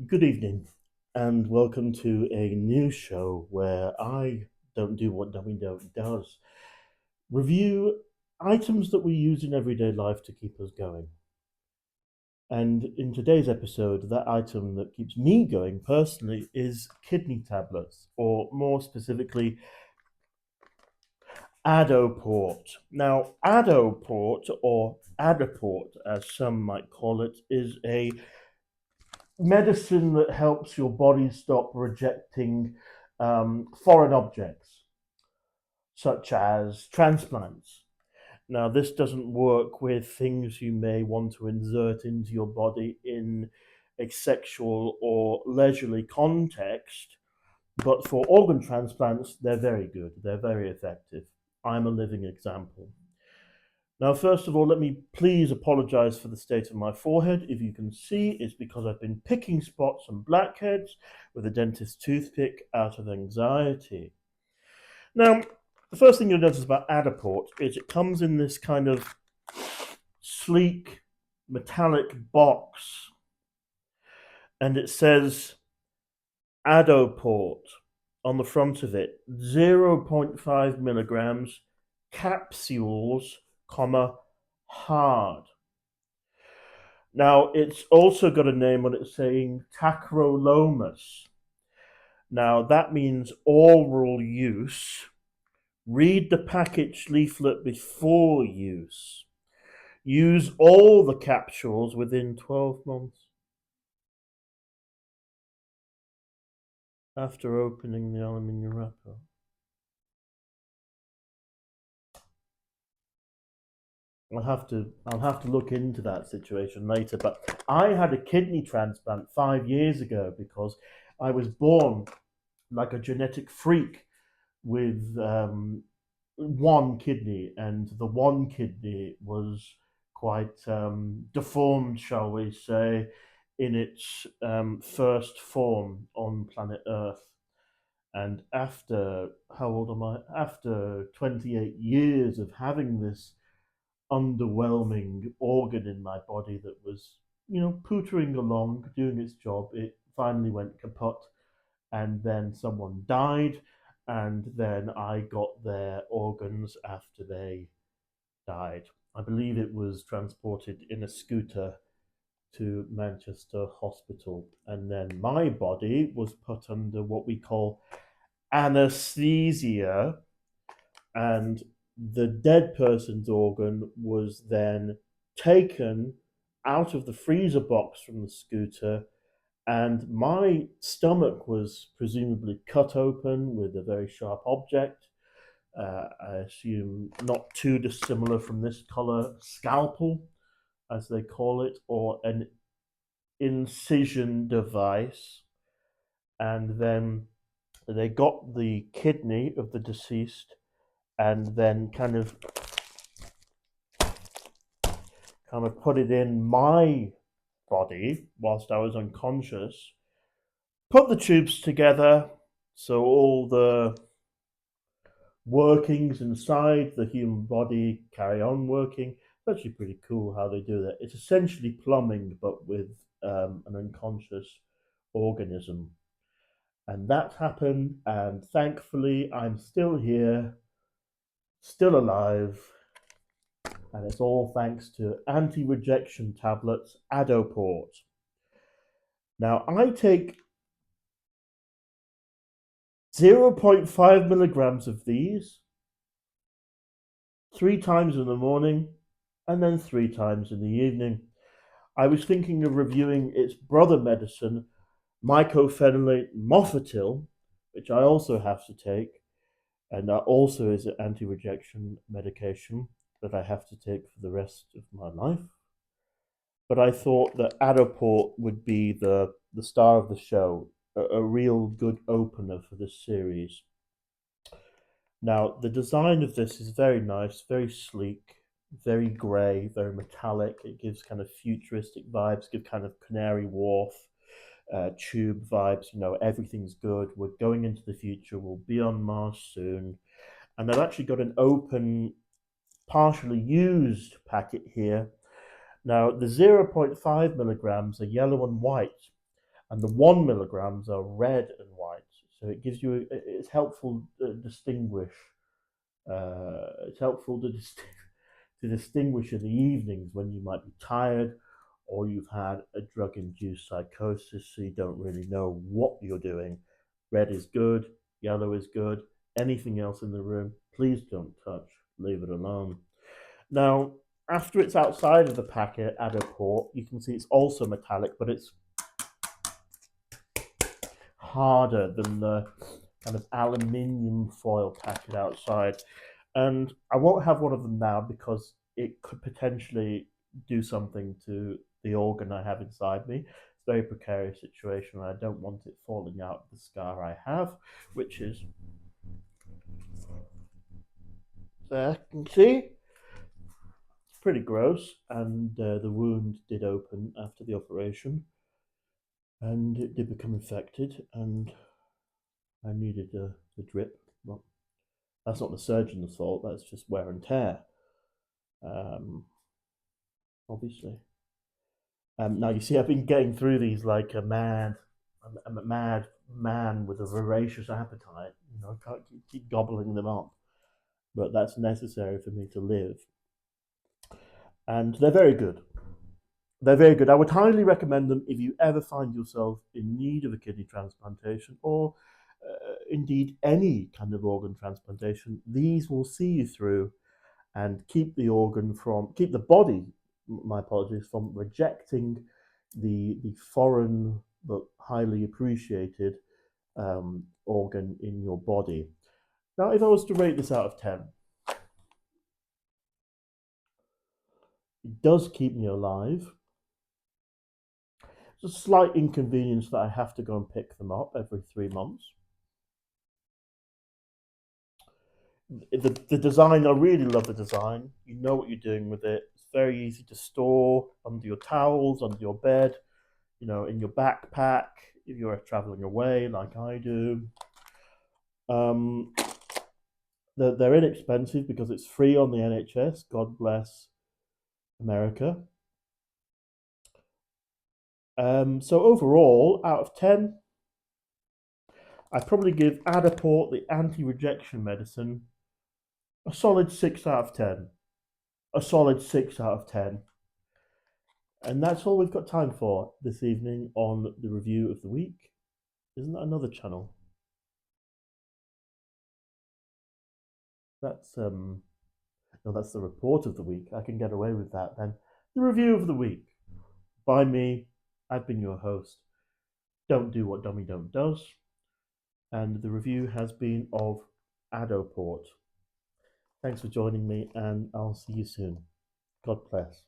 Good evening, and welcome to a new show where I don't do what Dummy Don't does. Review items that we use in everyday life to keep us going. And in today's episode, that item that keeps me going personally is kidney tablets, or more specifically, Adoport. Now, Adoport, or Adoport as some might call it, is a medicine that helps your body stop rejecting foreign objects, such as transplants. Now, this doesn't work with things you may want to insert into your body in a sexual or leisurely context, but for organ transplants, they're very good. They're very effective. I'm a living example. Now, first of all, let me please apologize for the state of my forehead. If you can see, it's because I've been picking spots and blackheads with a dentist's toothpick out of anxiety. Now, the first thing you'll notice about Adoport is it comes in this kind of sleek metallic box, and it says Adoport on the front of it, 0.5 milligrams, capsules, hard. Now, it's also got a name on it saying tacrolimus. Now, that means oral use. Read the package leaflet before use. Use all the capsules within 12 months after opening the aluminium wrapper. I'll have to look into that situation later. But I had a kidney transplant 5 years ago because I was born like a genetic freak with one kidney, and the one kidney was quite deformed, shall we say, in its first form on planet Earth. And after, how old am I? After 28 years of having this underwhelming organ in my body that was, pootering along, doing its job, it finally went kaput, and then someone died, and then I got their organs after they died. I believe it was transported in a scooter to Manchester Hospital, and then my body was put under what we call anesthesia, and the dead person's organ was then taken out of the freezer box from the scooter, and my stomach was presumably cut open with a very sharp object. I assume not too dissimilar from this color scalpel, as they call it, or an incision device. And then they got the kidney of the deceased and then kind of put it in my body whilst I was unconscious, put the tubes together so all the workings inside the human body carry on working. It's actually pretty cool how they do that. It's essentially plumbing, but with an unconscious organism. And that happened, and thankfully, I'm still here, still alive, and it's all thanks to anti-rejection tablets, Adoport. Now, I take 0.5 milligrams of these 3 times in the morning and then 3 times in the evening. I was thinking of reviewing its brother medicine, mycophenolate mofetil, which I also have to take, and that also is an anti-rejection medication that I have to take for the rest of my life. But I thought that Adoport would be the star of the show, a real good opener for this series. Now, the design of this is very nice, very sleek, very grey, very metallic. It gives kind of futuristic vibes, give kind of Canary Wharf tube vibes. Everything's good. We're going into the future. We'll be on Mars soon. And they've actually got an open, partially used packet here. Now, the 0.5 milligrams are yellow and white, and the 1 milligrams are red and white. So it gives you, it's helpful to distinguish. It's helpful to distinguish in the evenings when you might be tired or you've had a drug induced psychosis, so you don't really know what you're doing. Red is good, yellow is good. Anything else in the room, please don't touch, leave it alone. Now, after it's outside of the packet, Adoport, you can see it's also metallic, but it's harder than the kind of aluminium foil packet outside. And I won't have one of them now because it could potentially do something to the organ I have inside me. It's a very precarious situation, and I don't want it falling out of the scar I have, which is there. You can see it's pretty gross, and the wound did open after the operation, and it did become infected, and I needed a drip. Well, that's not the surgeon's fault. That's just wear and tear. Um, Obviously. Now you see, I've been getting through these like I'm a mad man with a voracious appetite. You know, I can't keep gobbling them up, but that's necessary for me to live. And they're very good. They're very good. I would highly recommend them if you ever find yourself in need of a kidney transplantation or indeed any kind of organ transplantation. These will see you through and keep the body, my apologies, from rejecting the foreign but highly appreciated organ in your body. Now, if I was to rate this out of 10, it does keep me alive. It's a slight inconvenience that I have to go and pick them up every 3 months. The design, I really love the design. You know what you're doing with it. It's very easy to store under your towels, under your bed, you know, in your backpack if you're traveling away like I do. Um, they're inexpensive because it's free on the NHS. God bless America. So overall, out of 10, I'd probably give Adoport, the anti-rejection medicine, a solid 6 out of 10. A solid 6 out of 10. And that's all we've got time for this evening on the review of the week. Isn't that another channel? That's no, that's the report of the week. I can get away with that then. The review of the week by me. I've been your host. Don't do what Dummy Don't does. And the review has been of Adoport. Thanks for joining me, and I'll see you soon. God bless.